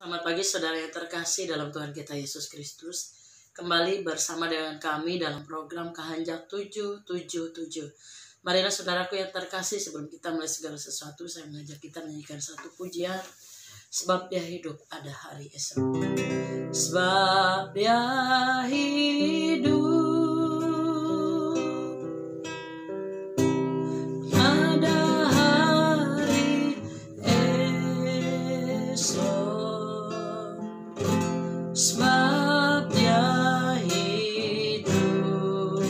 Selamat pagi saudara yang terkasih dalam Tuhan kita Yesus Kristus. Kembali bersama dengan kami dalam program Kehanjak 777. Marilah saudaraku yang terkasih, sebelum kita mulai segala sesuatu, saya mengajak kita menyanyikan satu pujian. Sebab dia hidup ada hari esok. Sebab dia hidup ada hari esok. Sebab dia hidup,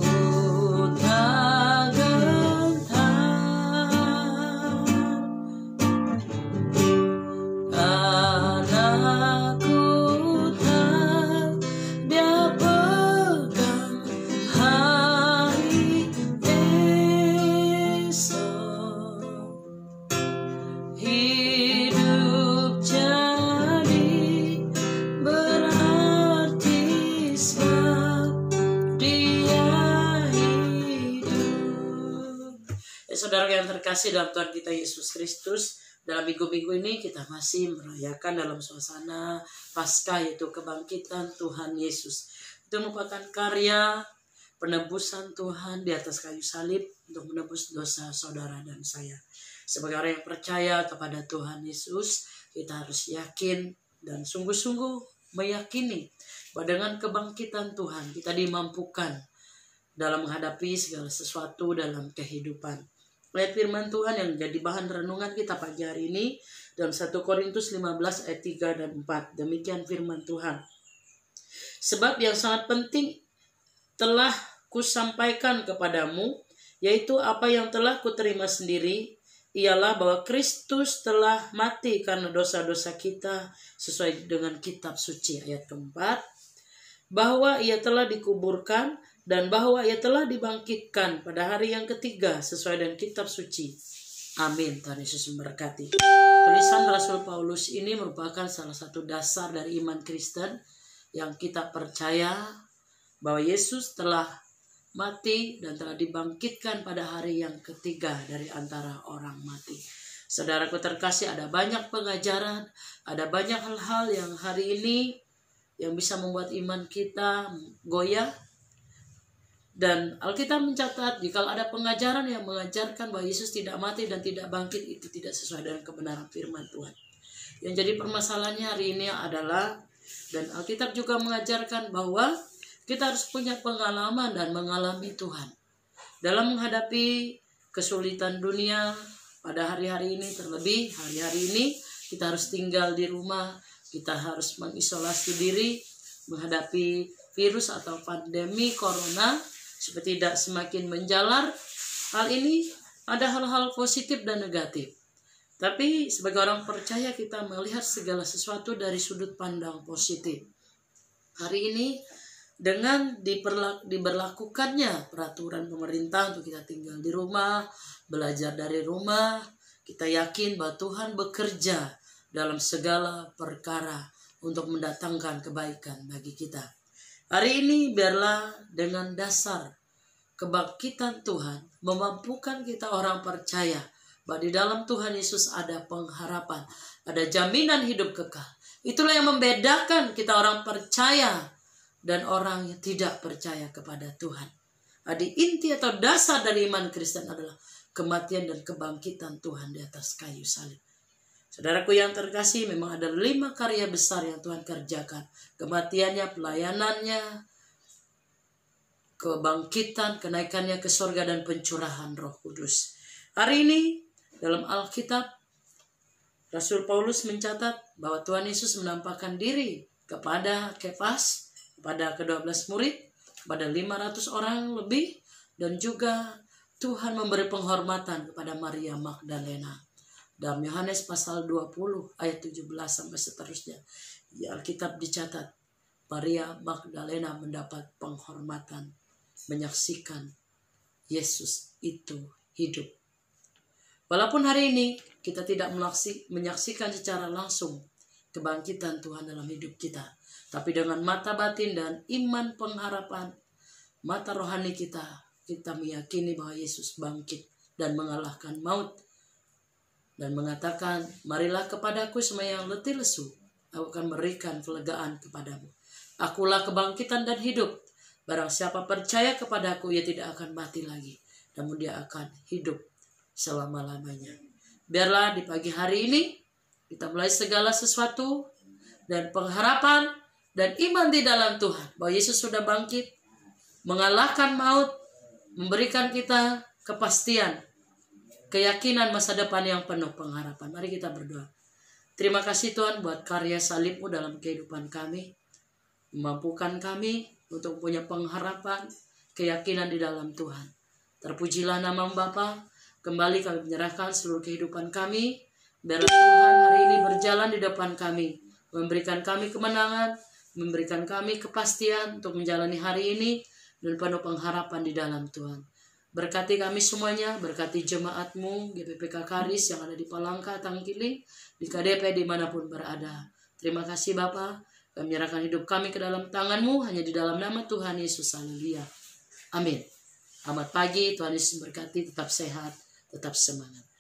ku tak gentar karena ku tahu dia pegang hari esok. Hidup jadi berarti sebab dia hidup. Saudara yang terkasih dalam Tuhan kita Yesus Kristus, dalam minggu-minggu ini kita masih merayakan dalam suasana Paskah, yaitu kebangkitan Tuhan Yesus. Itu merupakan karya penebusan Tuhan di atas kayu salib untuk menebus dosa saudara dan saya. Sebagai orang yang percaya kepada Tuhan Yesus, kita harus yakin dan sungguh-sungguh meyakini bahwa dengan kebangkitan Tuhan kita dimampukan dalam menghadapi segala sesuatu dalam kehidupan. Ayat firman Tuhan yang menjadi bahan renungan kita pagi hari ini dalam 1 Korintus 15 ayat 3 dan 4. Demikian firman Tuhan. Sebab yang sangat penting telah kusampaikan kepadamu, yaitu apa yang telah kuterima sendiri, ialah bahwa Kristus telah mati karena dosa-dosa kita sesuai dengan kitab suci. Ayat keempat, bahwa ia telah dikuburkan dan bahwa ia telah dibangkitkan pada hari yang ketiga sesuai dengan kitab suci. Amin. Tuhan Yesus memberkati. Tulisan Rasul Paulus ini merupakan salah satu dasar dari iman Kristen yang kita percaya bahwa Yesus telah mati dan telah dibangkitkan pada hari yang ketiga dari antara orang mati. Saudaraku terkasih, ada banyak pengajaran, ada banyak hal-hal yang hari ini yang bisa membuat iman kita goyah. Dan Alkitab mencatat jika ada pengajaran yang mengajarkan bahwa Yesus tidak mati dan tidak bangkit, itu tidak sesuai dengan kebenaran firman Tuhan. Yang jadi permasalahannya hari ini adalah, dan Alkitab juga mengajarkan bahwa kita harus punya pengalaman dan mengalami Tuhan dalam menghadapi kesulitan dunia pada hari-hari ini. Terlebih hari-hari ini kita harus tinggal di rumah, kita harus mengisolasi diri menghadapi virus atau pandemi corona supaya tidak semakin menjalar. Hal ini ada hal-hal positif dan negatif. Tapi sebagai orang percaya kita melihat segala sesuatu dari sudut pandang positif. Hari ini dengan diberlakukannya peraturan pemerintah untuk kita tinggal di rumah, belajar dari rumah, kita yakin bahwa Tuhan bekerja dalam segala perkara untuk mendatangkan kebaikan bagi kita. Hari ini biarlah dengan dasar kebangkitan Tuhan memampukan kita orang percaya bahwa di dalam Tuhan Yesus ada pengharapan, ada jaminan hidup kekal. Itulah yang membedakan kita orang percaya dan orang yang tidak percaya kepada Tuhan. Jadi inti atau dasar dari iman Kristen adalah kematian dan kebangkitan Tuhan di atas kayu salib. Saudaraku yang terkasih, memang ada 5 karya besar yang Tuhan kerjakan. Kematiannya, pelayanannya, kebangkitan, kenaikannya ke surga, dan pencurahan Roh Kudus. Hari ini dalam Alkitab, Rasul Paulus mencatat bahwa Tuhan Yesus menampakkan diri kepada Kefas, kepada ke-12 murid, kepada 500 orang lebih, dan juga Tuhan memberi penghormatan kepada Maria Magdalena. Dalam Yohanes pasal 20 ayat 17 sampai seterusnya, di Alkitab dicatat Maria Magdalena mendapat penghormatan menyaksikan Yesus itu hidup. Walaupun hari ini kita tidak menyaksikan secara langsung kebangkitan Tuhan dalam hidup kita, tapi dengan mata batin dan iman pengharapan, mata rohani kita meyakini bahwa Yesus bangkit dan mengalahkan maut. dan mengatakan, marilah kepadaku semua yang letih lesu, aku akan berikan kelegaan kepadamu. Akulah kebangkitan dan hidup. Barang siapa percaya kepadaku, ia tidak akan mati lagi, namun dia akan hidup selama-lamanya. Biarlah di pagi hari ini kita mulai segala sesuatu dan pengharapan dan iman di dalam Tuhan, bahwa Yesus sudah bangkit, mengalahkan maut, memberikan kita kepastian, keyakinan masa depan yang penuh pengharapan. Mari kita berdoa. Terima kasih Tuhan buat karya salib-Mu dalam kehidupan kami, memampukan kami untuk punya pengharapan, keyakinan di dalam Tuhan. Terpujilah nama Bapa. Kembali kami menyerahkan seluruh kehidupan kami. Biarlah Tuhan hari ini berjalan di depan kami, memberikan kami kemenangan, memberikan kami kepastian untuk menjalani hari ini dan penuh pengharapan di dalam Tuhan. Berkati kami semuanya, berkati jemaat-Mu, GPPK Karis yang ada di Palangka, Tangkiling, di KDP dimanapun berada. Terima kasih Bapa. Kami menyerahkan hidup kami ke dalam tangan-Mu, hanya di dalam nama Tuhan Yesus. Haleluya. Amin. Selamat pagi, Tuhan Yesus berkati, tetap sehat, tetap semangat.